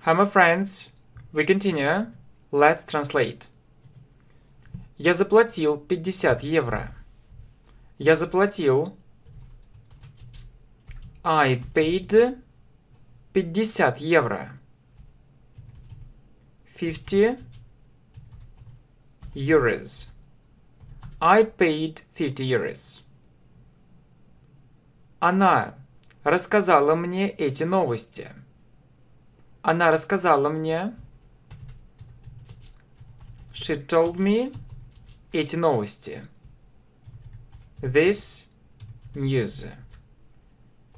Hi, my friends. We continue. Let's translate. Я заплатил 50 евро. Я заплатил. I paid 50 евро. 50 euros. I paid 50 euros. Она рассказала мне эти новости. Она рассказала мне. She told me эти новости. This news.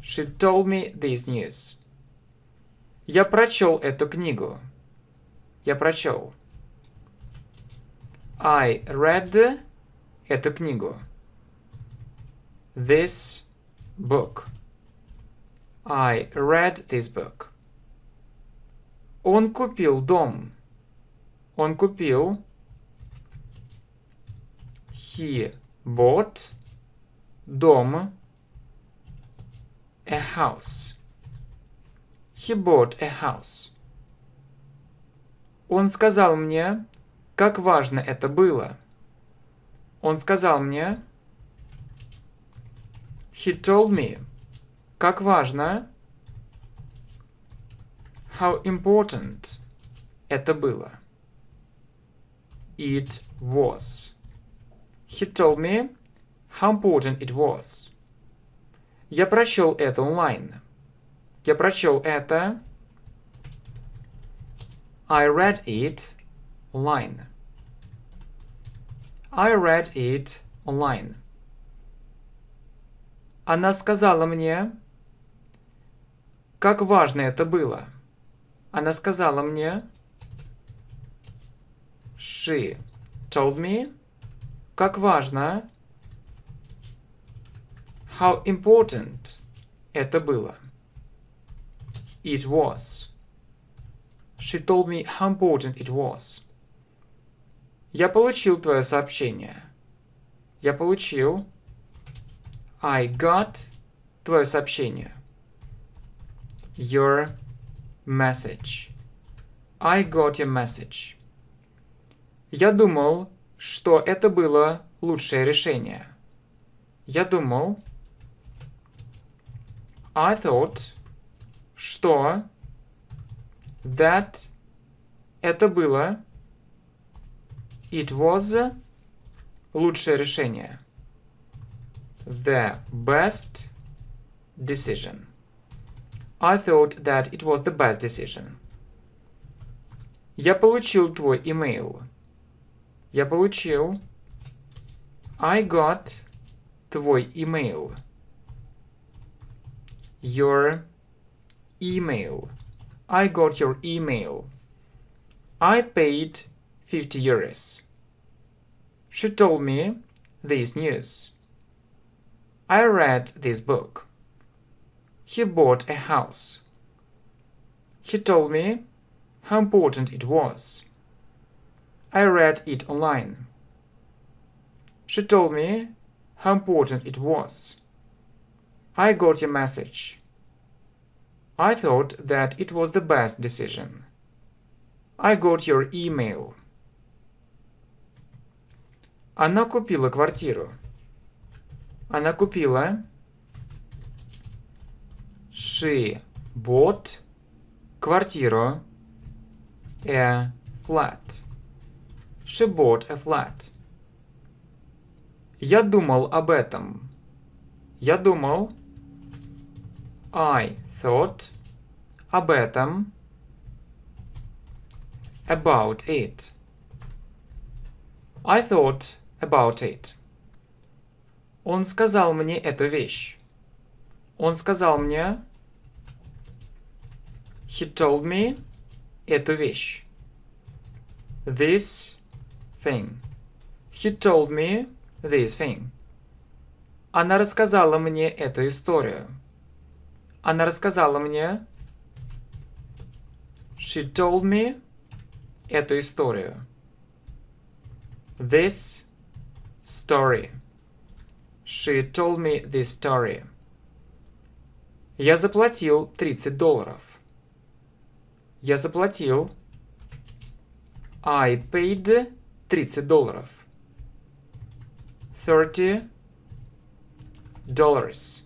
She told me this news. Я прочел эту книгу. Я прочел. I read эту книгу. This book. I read this book. Он купил дом. Он купил. He bought дом. A house. He bought a house. Он сказал мне, как важно это было. Он сказал мне. He told me. Как важно. How important это было. It was. He told me how important it was. Я прочел это онлайн. Я прочел это. I read it online. I read it online. Она сказала мне, как важно это было. Она сказала мне. She told me, как важно. How important это было. It was. She told me how important it was. Я получил твое сообщение. Я получил. I got твое сообщение. Your message. I got your message. Я думал, что это было лучшее решение. Я думал. I thought, что that это было it was лучшее решение. The best decision. I thought that it was the best decision. Я получил твой имейл. Я получил. I got твой имейл. Your email. I got your email. I paid 50 euros. She told me this news. I read this book. He bought a house. He told me how important it was. I read it online. She told me how important it was. I got your message. I thought that it was the best decision. I got your email. Она купила квартиру. Она купила. She bought квартиру. A flat. She bought a flat. Я думал об этом. Я думал. I thought об этом. About it. I thought about it. Он сказал мне эту вещь. Он сказал мне. He told me эту вещь. This thing. He told me this thing. Она рассказала мне эту историю. Она рассказала мне. She told me эту историю. This story. She told me this story. Я заплатил $30. Я заплатил. I paid $30. $30.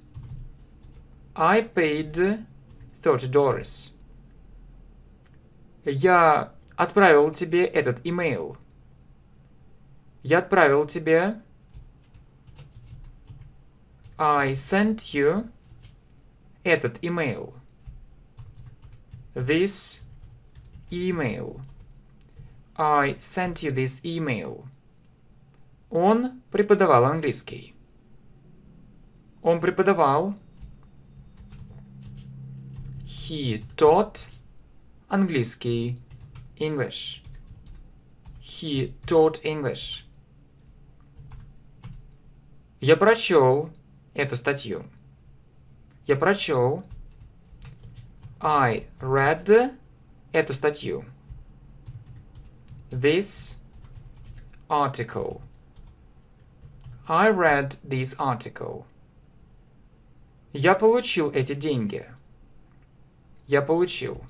I paid $30. Я отправил тебе этот имейл. Я отправил тебе. I sent you этот имейл. This email. I sent you this email. Он преподавал английский. Он преподавал. He taught английский. English. He taught English. Я прочел эту статью. Я прочел. I read эту статью. This article. I read this article. Я получил эти деньги. Я получил.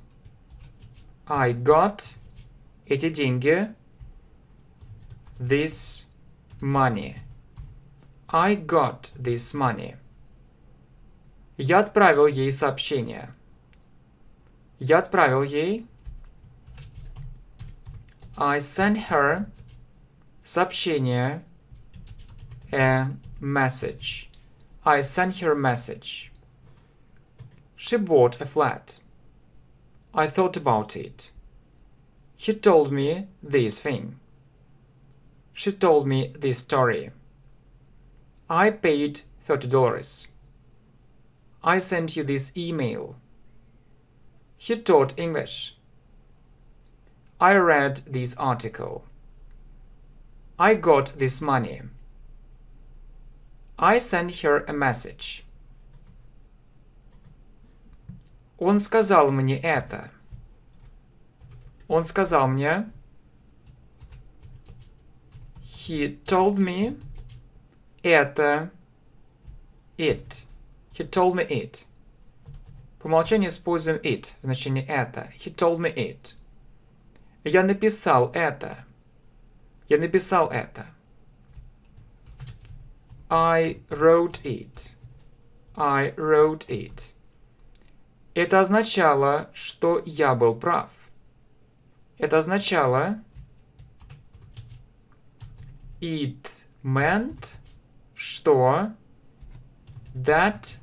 I got эти деньги. This money. I got this money. Я отправил ей сообщение. Я отправил ей. I sent her сообщение. A message. I sent her a message. She bought a flat. I thought about it. He told me this thing. She told me this story. I paid $30. I sent you this email. He taught English. I read this article. I got this money. I sent her a message. Он сказал мне это. Он сказал мне. He told me это. It. He told me it. По умолчанию используем it в значении это. He told me it. Я написал это. Я написал это. I wrote it. I wrote it. Это означало, что я был прав. Это означало. It meant, что that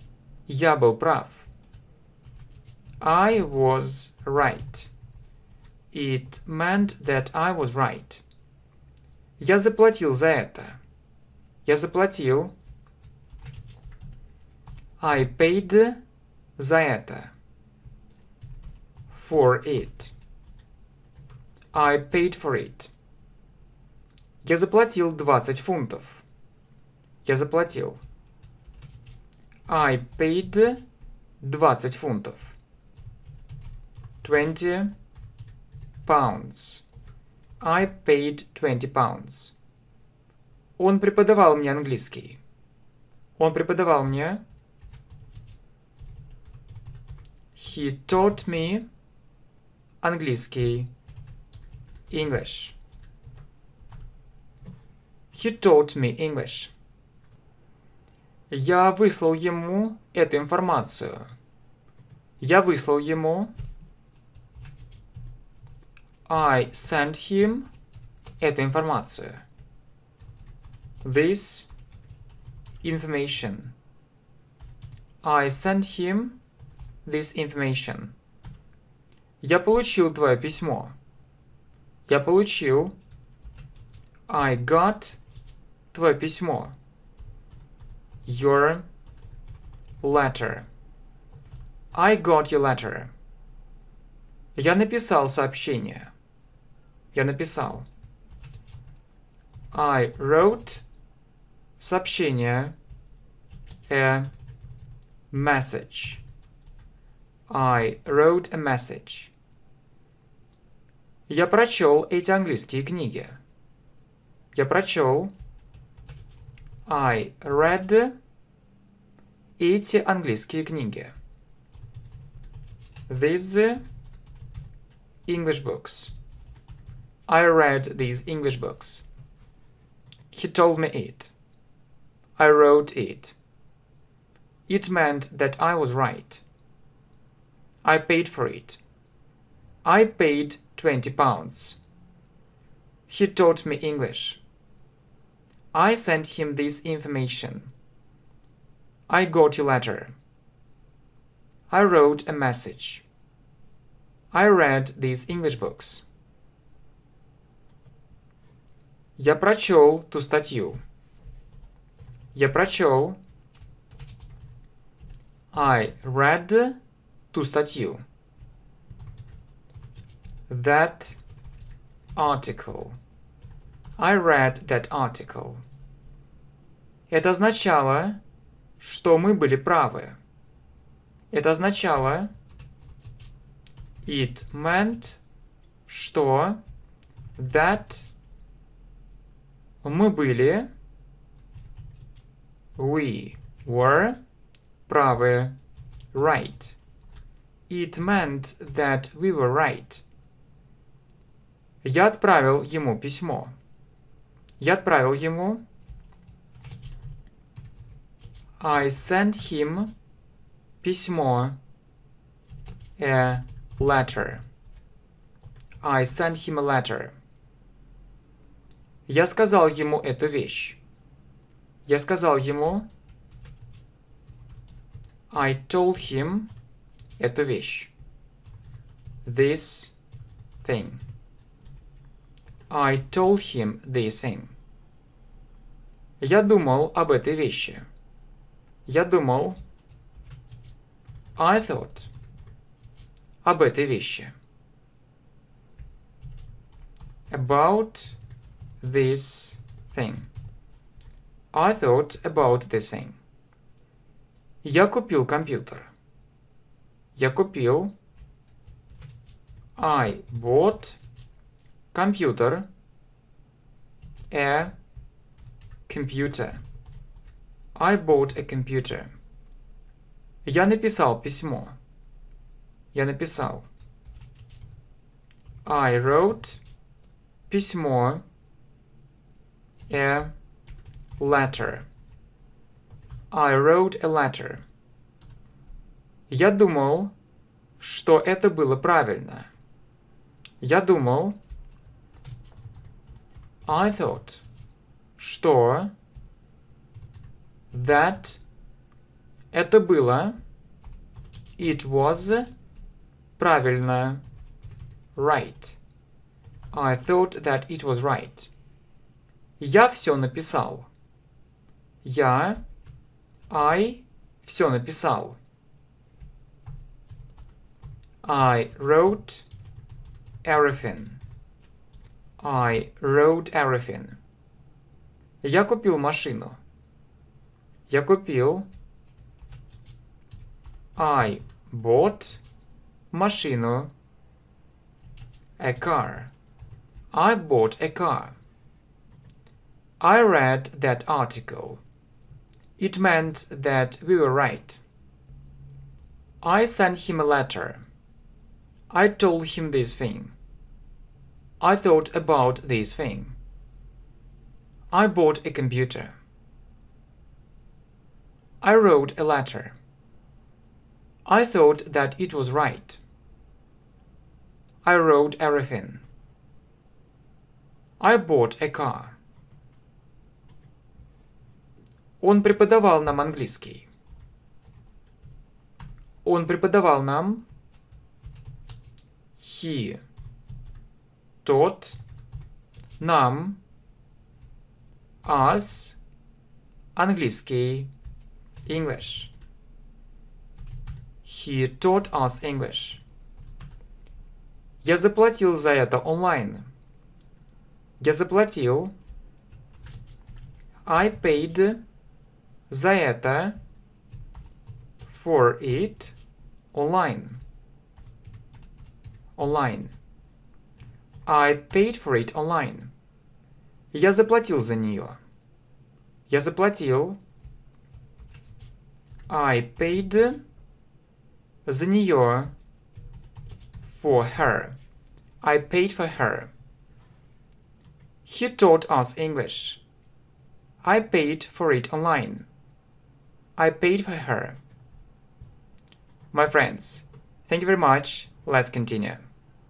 я был прав. I was right. It meant that I was right. Я заплатил за это. Я заплатил. I paid за это. For it. I paid for it. Я заплатил 20 фунтов. Я заплатил. I paid 20 фунтов. 20 pounds. I paid 20 pounds. Он преподавал мне английский. Он преподавал мне. He taught me английский. English. He taught me English. Я выслал ему эту информацию. Я выслал ему. I sent him эту информацию. This information. I sent him this information. Я получил твое письмо. Я получил. I got твое письмо. Your letter. I got your letter. Я написал сообщение. Я написал. I wrote сообщение. A message. I wrote a message. Я прочел эти английские книги. Я прочел. I read эти английские книги. These English books. I read these English books. He told me it. I wrote it. It meant that I was right. I paid for it. I paid £20. He taught me English. I sent him this information. I got your letter. I wrote a message. I read these English books. Я прочел ту статью. Я прочел. I read ту статью. That article. I read that article. Это означало, что мы были правы. Это означало, it meant, что, that, мы были, we were, правы, right. It meant that we were right. Я отправил ему письмо. Я отправил ему. I sent him письмо. A letter. I sent him a letter. Я сказал ему эту вещь. Я сказал ему. I told him эту вещь. This thing. I told him this thing. Я думал об этой вещи. Я думал. I thought. Об этой вещи. About this thing. I thought about this thing. Я купил компьютер. Я купил. I bought компьютер. A computer. I bought a computer. Я написал письмо. Я написал. I wrote письмо. A letter. I wrote a letter. Я думал, что это было правильно. Я думал. I thought. Что. That. Это было. It was. Правильно. Right. I thought that it was right. Я все написал. Я. I. Все написал. I wrote everything. I wrote everything. Я купил машину. Я купил. I bought машину. A car. I bought a car. I read that article. It meant that we were right. I sent him a letter. I told him this thing. I thought about this thing. I bought a computer. I wrote a letter. I thought that it was right. I wrote everything. I bought a car. Он преподавал нам английский. Он преподавал нам. He taught нам. Us. Английский. English. He taught us English. Я заплатил за это онлайн. Я заплатил. I paid. За это. For it. Online. Online. I paid for it online. Я заплатил за нее. Я заплатил. I paid. За нее. For her. I paid for her. He taught us English. I paid for it online. I paid for her. My friends, thank you very much. Let's continue.